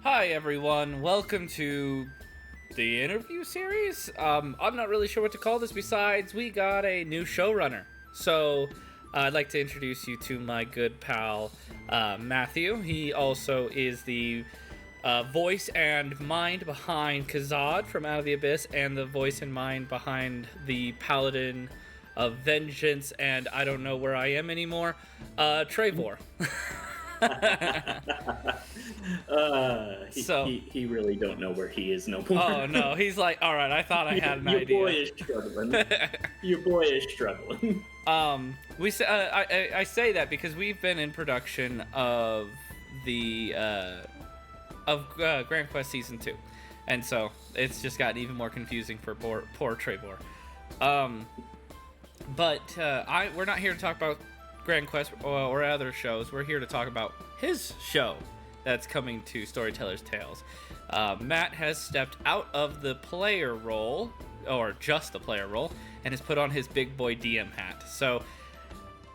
Hi everyone, welcome to the interview series. I'm not really sure what to call this besides we got a new showrunner. So I'd like to introduce you to my good pal Matthew. He also is the voice and mind behind Khazad from Out of the Abyss and the voice and mind behind the Paladin of Vengeance and I don't know where I am anymore, Treyvor. He really don't know where he is no more. Oh no, he's like, all right, I thought I had an Your idea. boy is struggling. Your boy is struggling. I say that because we've been in production of the Grand Quest Season 2, and so it's just gotten even more confusing for poor Treyvor. We're not here to talk about Grand Quest or other shows. We're here to talk about his show that's coming to Storytellers Tales. Matt has stepped out of the player role, or just the player role, and has put on his big boy DM hat. So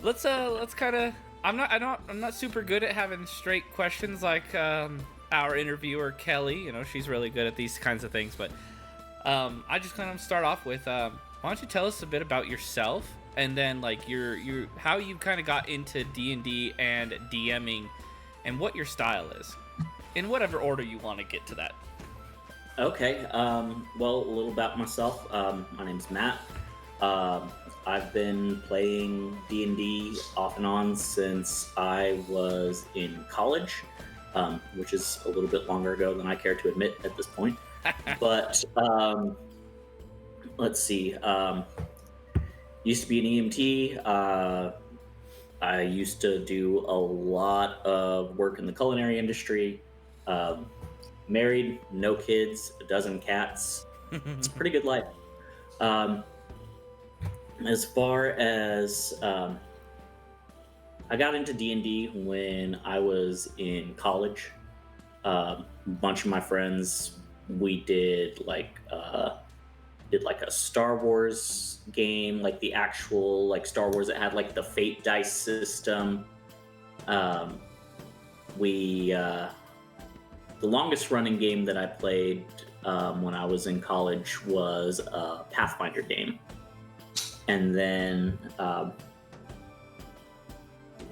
let's kind of. I'm not super good at having straight questions like our interviewer Kelly. You know, she's really good at these kinds of things. But I just kind of start off with, why don't you tell us a bit about yourself, and then like your how you kind of got into D&D and DMing, and what your style is, in whatever order you want to get to that. Okay. Well, a little about myself. My name's Matt. I've been playing D&D off and on since I was in college, which is a little bit longer ago than I care to admit at this point. But let's see. Used to be an EMT. I used to do a lot of work in the culinary industry. Married, no kids, a dozen cats. It's a pretty good life. As far as I got into D&D when I was in college. A bunch of my friends, we did like a Star Wars game, like the actual like Star Wars that had like the Fate dice system. The longest running game that I played when I was in college was a Pathfinder game, and then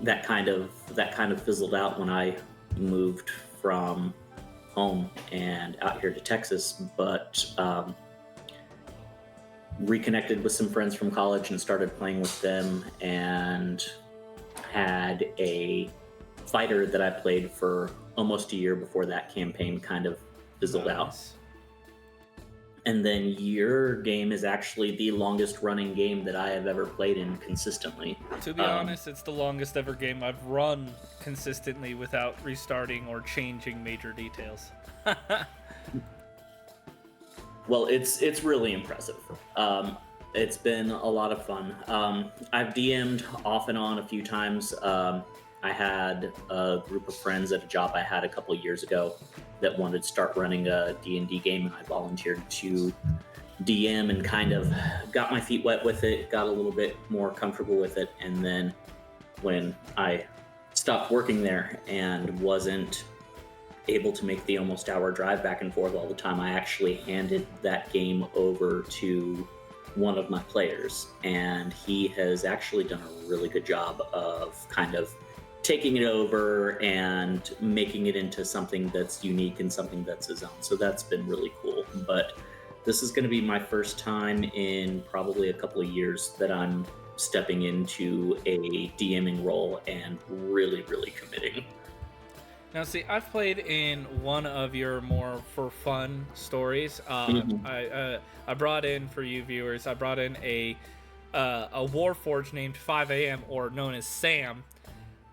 that kind of fizzled out when I moved from home and out here to Texas, but reconnected with some friends from college and started playing with them, and had a fighter that I played for almost a year before that campaign kind of fizzled out. And then your game is actually the longest running game that I have ever played in consistently. To be honest, it's the longest ever game I've run consistently without restarting or changing major details. Well, it's really impressive. It's been a lot of fun. I've DM'd off and on a few times. I had a group of friends at a job I had a couple of years ago that wanted to start running a D&D game, and I volunteered to DM and kind of got my feet wet with it, got a little bit more comfortable with it, and then when I stopped working there and wasn't able to make the almost hour drive back and forth all the time, I actually handed that game over to one of my players, and he has actually done a really good job of kind of taking it over and making it into something that's unique and something that's his own. So that's been really cool. But this is going to be my first time in probably a couple of years that I'm stepping into a DMing role and really, really committing. Now, see, I've played in one of your more for fun stories. I brought in, for you viewers, I brought in a Warforged named 5 AM, or known as Sam.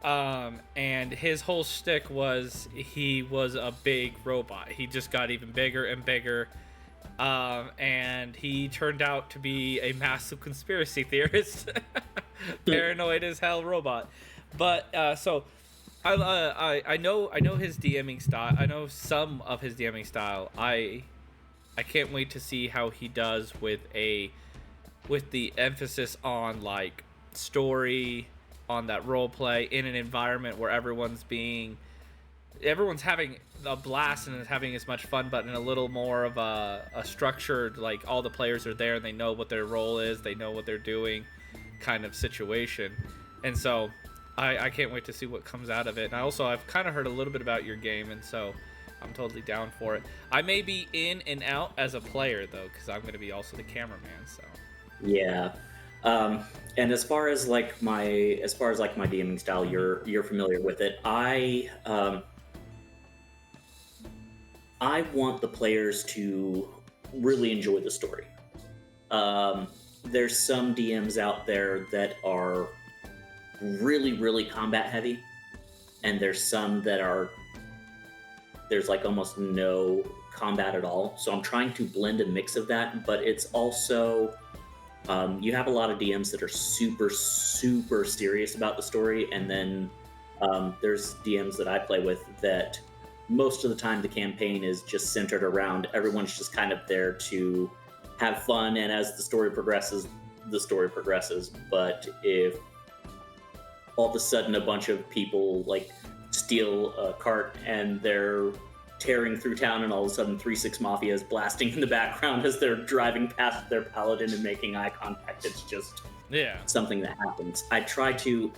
And his whole shtick was he was a big robot. He just got even bigger and bigger. And he turned out to be a massive conspiracy theorist. Paranoid as hell robot. But, so I know his DMing style. I know some of his DMing style. I can't wait to see how he does with the emphasis on like story, on that role play in an environment where everyone's being everyone's having a blast and is having as much fun, but in a little more of a structured, like all the players are there and they know what their role is, they know what they're doing kind of situation. And so I can't wait to see what comes out of it. And I've kind of heard a little bit about your game, and so I'm totally down for it. I may be in and out as a player though, because I'm going to be also the cameraman. So yeah. And as far as my DMing style, you're familiar with it. I want the players to really enjoy the story. There's some DMs out there that are really, really combat heavy, and there's some that there's like almost no combat at all. So I'm trying to blend a mix of that, but it's also you have a lot of DMs that are super, super serious about the story, and then there's DMs that I play with that most of the time the campaign is just centered around everyone's just kind of there to have fun, and as the story progresses, the story progresses. But if all of a sudden a bunch of people like steal a cart and they're tearing through town, and all of a sudden 3-6 Mafia is blasting in the background as they're driving past their paladin and making eye contact, it's just something that happens. I try to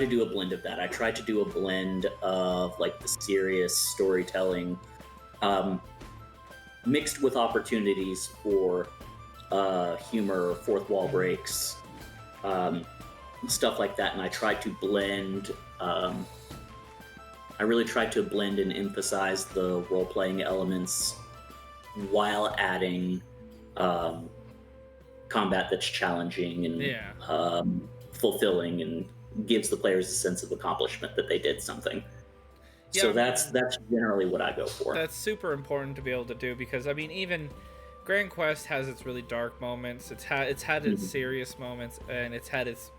do a blend of that. I try to do a blend of like the serious storytelling, mixed with opportunities for humor, fourth wall breaks, stuff like that. And I try to blend. I really tried to blend and emphasize the role-playing elements while adding combat that's challenging and fulfilling and gives the players a sense of accomplishment that they did something. Yeah, so that's generally what I go for. That's super important to be able to do, because I mean, even Grand Quest has its really dark moments. It's had its serious moments, and it's had its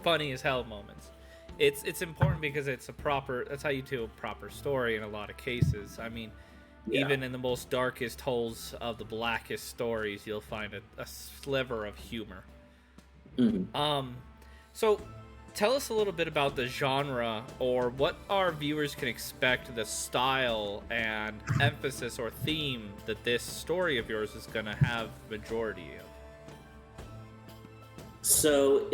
funny as hell moments. It's important because that's how you do a proper story in a lot of cases. I mean, even in the most darkest holes of the blackest stories, you'll find a sliver of humor. So tell us a little bit about the genre, or what our viewers can expect, the style and emphasis or theme that this story of yours is going to have majority of. So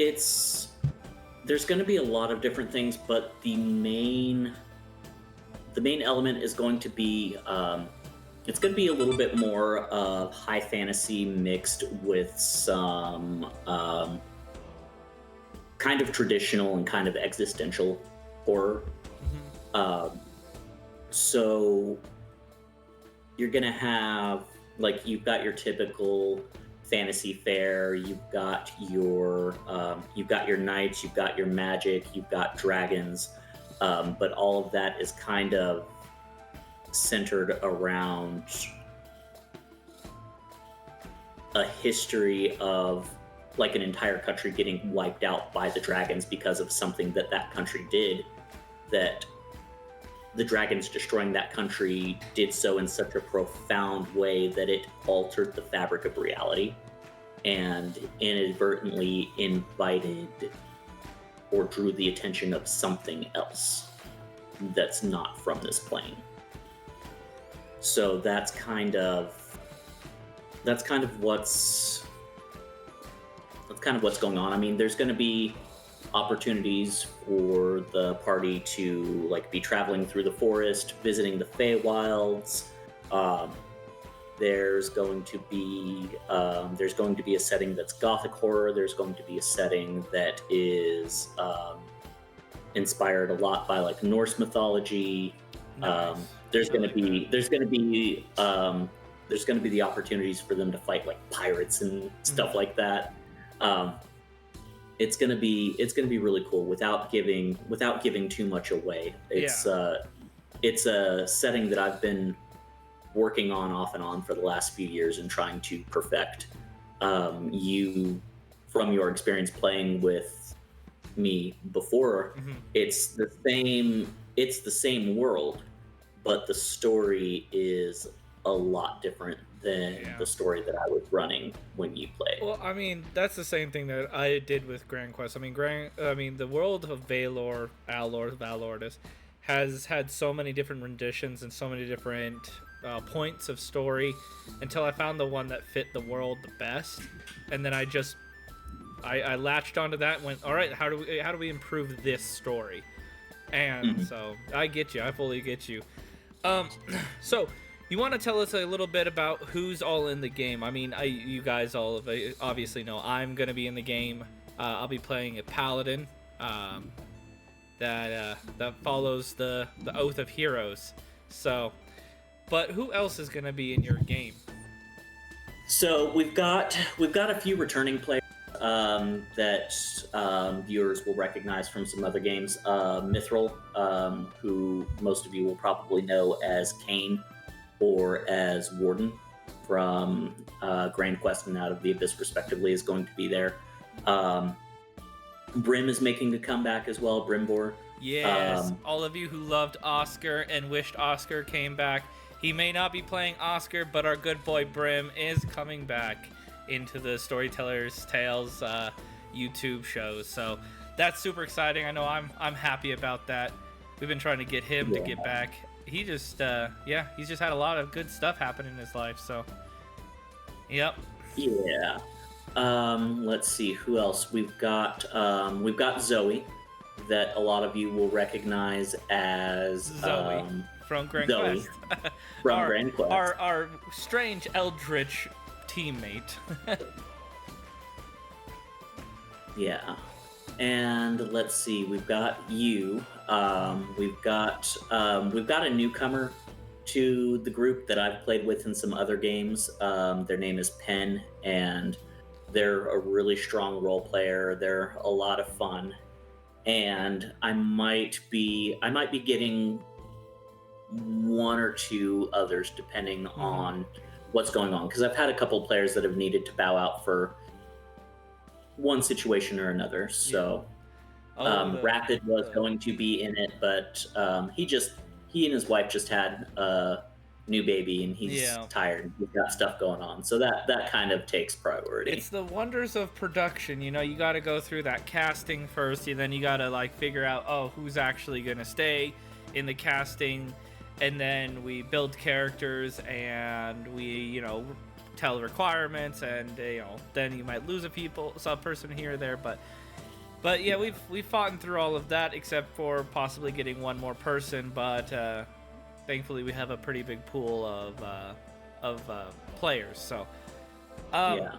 there's going to be a lot of different things, but the main element is going to be it's going to be a little bit more of high fantasy mixed with some kind of traditional and kind of existential horror. So you're gonna have, like, you've got your typical fantasy fare, you've got your knights, you've got your magic, you've got dragons, but all of that is kind of centered around a history of like an entire country getting wiped out by the dragons because of something that country did, that the dragons destroying that country did so in such a profound way that it altered the fabric of reality and inadvertently invited or drew the attention of something else that's not from this plane. So that's kind of what's going on. I mean, there's going to be opportunities for the party to like be traveling through the forest, visiting the Feywilds. There's going to be a setting that's gothic horror. There's going to be a setting that is inspired a lot by like Norse mythology. Nice. There's going to be the opportunities for them to fight like pirates and stuff like that. It's gonna be really cool without giving too much away. It's a setting that I've been working on off and on for the last few years and trying to perfect. You, from your experience playing with me before, it's the same world, but the story is a lot different than the story that I was running when you played. Well, I mean, that's the same thing that I did with Grand Quest. I mean, the world of Valor, Valordis, has had so many different renditions and so many different points of story until I found the one that fit the world the best, and then I latched onto that and went, all right, how do we improve this story? And so I get you, I fully get you. So you want to tell us a little bit about who's all in the game? I mean, you guys all obviously know I'm gonna be in the game. I'll be playing a paladin that follows the Oath of Heroes. So, but who else is gonna be in your game? So we've got a few returning players that viewers will recognize from some other games. Mithril, who most of you will probably know as Kane or as Warden from Grand Quest and Out of the Abyss, respectively, is going to be there. Brim is making a comeback as well. Brimbor. Yes, all of you who loved Oscar and wished Oscar came back. He may not be playing Oscar, but our good boy Brim is coming back into the Storytellers Tales YouTube shows. So that's super exciting. I know I'm happy about that. We've been trying to get him to get back. He just he's just had a lot of good stuff happen in his life. So yep. Yeah. Let's see who else we've got. We've got Zoe, that a lot of you will recognize as Zoe from Grand Quest. From Grand Quest. Our strange eldritch teammate. Yeah. And let's see, we've got you. We've got a newcomer to the group that I've played with in some other games. Their name is Penn, and they're a really strong role player. They're a lot of fun, and I might be getting one or two others depending on what's going on, because I've had a couple players that have needed to bow out for one situation or another. So Rapid was going to be in it, but he and his wife just had a new baby, and he's tired. He's got stuff going on, so that kind of takes priority. It's the wonders of production. You know, you got to go through that casting first, and then you got to like figure out who's actually gonna stay in the casting, and then we build characters, and we tell requirements, and then you might lose some person here or there, but yeah, we've fought through all of that except for possibly getting one more person, but thankfully we have a pretty big pool of players. So yeah,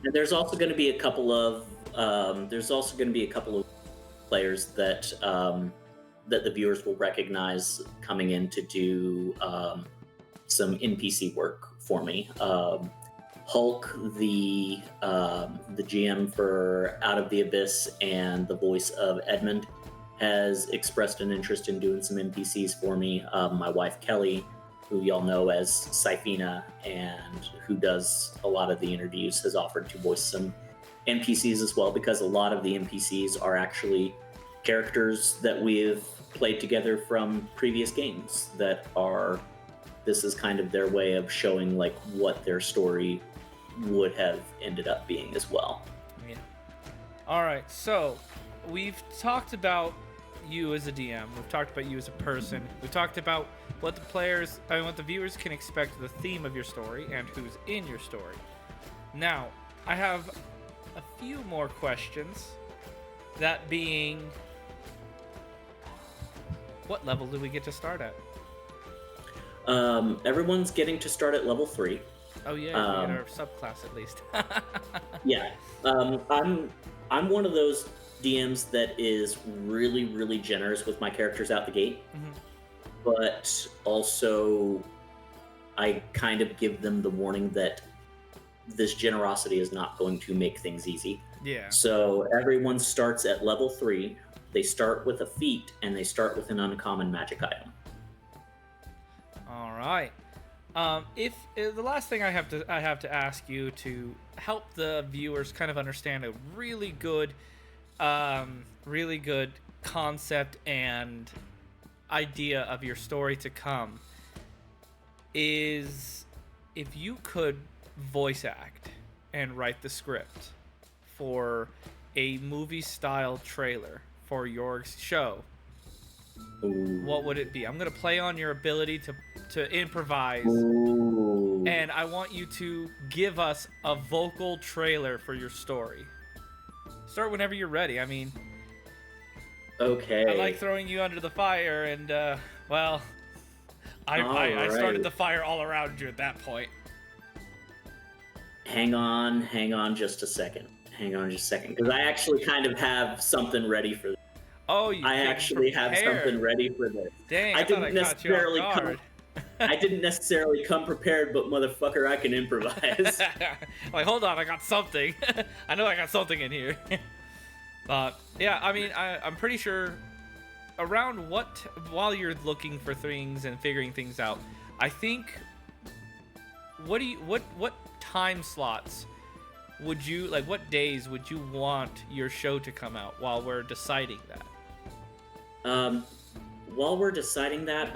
and there's also going to be a couple of players that that the viewers will recognize coming in to do some NPC work for me. Hulk, the GM for Out of the Abyss and the voice of Edmund, has expressed an interest in doing some NPCs for me. My wife Kelly, who y'all know as Syphina and who does a lot of the interviews, has offered to voice some NPCs as well, because a lot of the NPCs are actually characters that we've played together from previous games this is kind of their way of showing like what their story would have ended up being as well. Yeah. All right, so we've talked about you as a DM. We've talked about you as a person. We've talked about what the viewers can expect, the theme of your story, and who's in your story. Now, I have a few more questions. That being, what level do we get to start at? Everyone's getting to start at level 3. Oh yeah, we get our subclass at least. Yeah, I'm one of those DMs that is really, really generous with my characters out the gate, but also I kind of give them the warning that this generosity is not going to make things easy. Yeah. So everyone starts at level 3. They start with a feat, and they start with an uncommon magic item. All right. If the last thing I have to ask you to help the viewers kind of understand a really good concept and idea of your story to come is if you could voice act and write the script for a movie style trailer for your show, Ooh. what would it be? I'm gonna play on your ability to improvise, Ooh. and I want you to give us a vocal trailer for your story. Start whenever you're ready. I mean, Okay. I like throwing you under the fire, and well, I started the fire all around you at that point. Hang on just a second. Because I actually kind of have something ready for this. Oh, you I actually have something ready for this. Dang, I thought I caught you off guard. I didn't necessarily come prepared, but motherfucker, I can improvise. Like, hold on, I got something. I know I got something in here. But yeah, I mean, I'm pretty sure around while you're looking for things and figuring things out, I think what time slots would you like? What days would you want your show to come out while we're deciding that? While we're deciding that,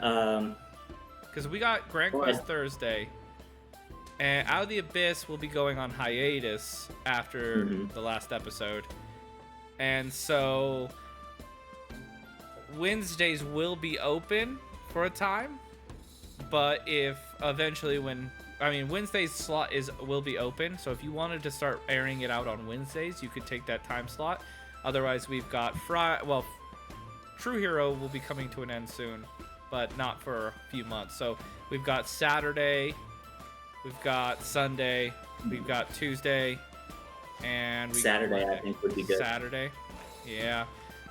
because we got Grand Quest Thursday, and Out of the Abyss will be going on hiatus after the last episode, and so Wednesdays will be open for a time, but if eventually Wednesday's slot will be open, so if you wanted to start airing it out on Wednesdays, you could take that time slot. Otherwise, we've got True Hero will be coming to an end soon, but not for a few months. So we've got Saturday, we've got Sunday, we've got Tuesday, and Saturday I think would be good. Saturday, yeah.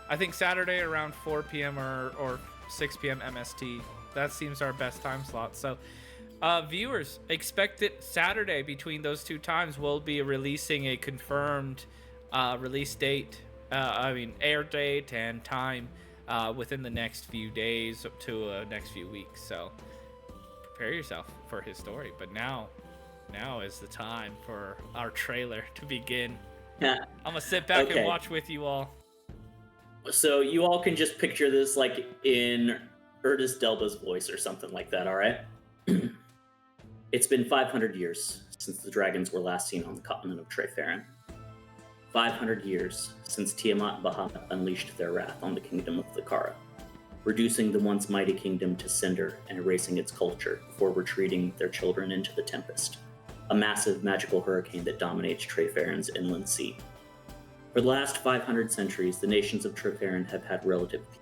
I think Saturday around 4 p.m. or 6 p.m. MST. That seems our best time slot. So viewers, expect it Saturday. Between those two times, we'll be releasing a confirmed release date, air date and time within the next few days to next few weeks. So prepare yourself for his story. But now is the time for our trailer to begin. I'm gonna sit back and watch with you all. So you all can just picture this like in Erdis Delba's voice or something like that, all right? It's been 500 years since the dragons were last seen on the continent of Treyvor. 500 years since Tiamat and Bahamut unleashed their wrath on the kingdom of Thakara, reducing the once mighty kingdom to cinder and erasing its culture before retreating their children into the Tempest, a massive magical hurricane that dominates Treyfaron's inland sea. For the last 500 centuries, the nations of Treyfaron have had relative peace.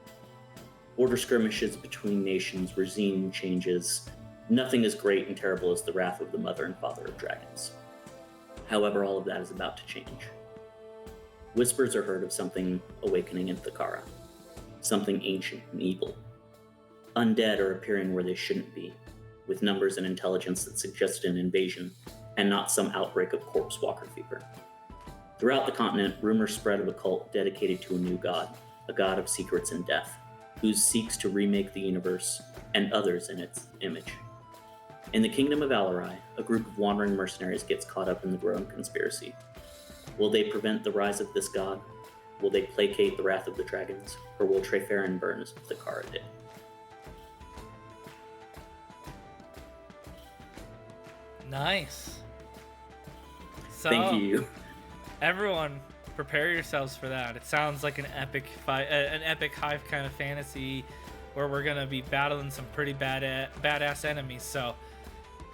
Border skirmishes between nations, regime changes. Nothing as great and terrible as the wrath of the mother and father of dragons. However, all of that is about to change. Whispers are heard of something awakening in Thakara, something ancient and evil. Undead are appearing where they shouldn't be, with numbers and intelligence that suggest an invasion, and not some outbreak of corpse walker fever. Throughout the continent, rumors spread of a cult dedicated to a new god, a god of secrets and death, who seeks to remake the universe and others in its image. In the kingdom of Alarai, a group of wandering mercenaries gets caught up in the growing conspiracy. Will they prevent the rise of this god? Will they placate the wrath of the dragons? Or will Treyfaron burn as Thakara did? Nice. So, thank you. Everyone, prepare yourselves for that. It sounds like an epic hive kind of fantasy where we're gonna be battling some pretty badass enemies. So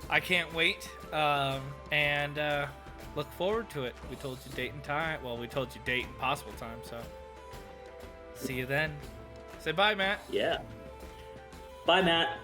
I can't wait, and look forward to it. We told you date and time. Well, we told you date and possible time. So see you then. Say bye, Matt. Yeah. Bye, Matt.